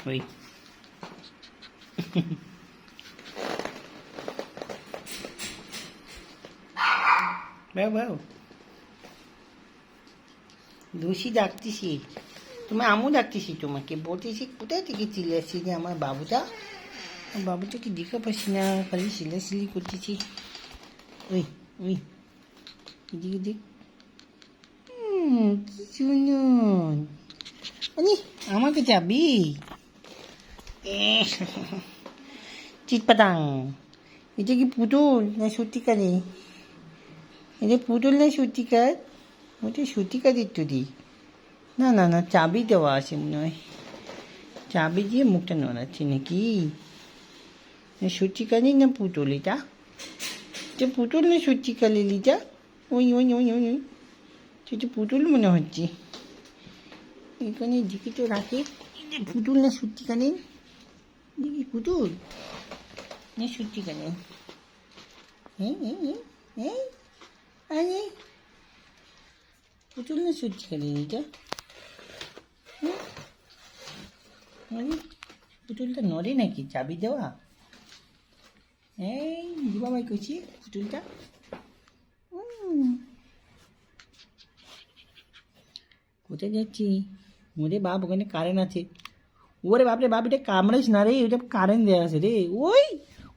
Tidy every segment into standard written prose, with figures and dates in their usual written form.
ওই বাউ বাউ লুসি ডাকতেছি, তুমি আমু ডাকতেছি, তোমাকে বলতেছি কোথায় থেকে চলে আসছি যে আমার বাবুটাকে দেখে পাচ্ছি না, খালি সিলাসিলি করতেছি। ওই ওই এদিকে দেখ, কি শুনুন মানে আমাকে যাবি চিটপাটাং। এটা কি পুতুল না সত্যিকারে? এটা পুতুল না সত্যিকার? ওটা সত্যিকারের তো দি। না না না, চাবি দেওয়া আছে মনে হয়, চাবি দিয়ে মুখটা নড়াচ্ছে নাকি? সত্যিকারই না পুতুল এটা? এটা পুতুল না সত্যিকারের লিটা? ওই ওই ওই ওই ওই সেটা পুতুল মনে হচ্ছে। এখানে দিকে তো রাখে, পুতুল না সত্যিকারের? দেখি পুতুল না সত্যিকারের? হ্যাঁ হ্যাঁ হ্যাঁ আরে পুতুল না সত্যিকারের এটা? আরে পুতুলটা নড়ে নাকি চাবি দেওয়া? এই বাবাই করছি পুতুলটা। কোথায় যাচ্ছি? ওরে বাপ, ওখানে কারেন্ট আছে। ওরে বাপ রে বাপ, এটা কামড়াইস না রে, ওটা কারেন্ট দেওয়া আছে রে। ওই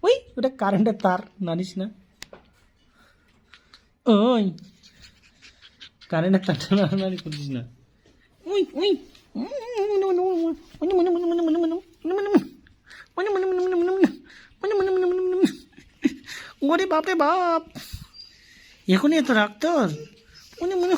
ওই ওটা কারেন্টের তার, নাড়িস না। ওই কারেন্টের তারটা নাড়ানাড়ি করিস না। ওই ওই ওরে বাপ রে বাপ, এখনই এত রাগ তোর? মনে মনে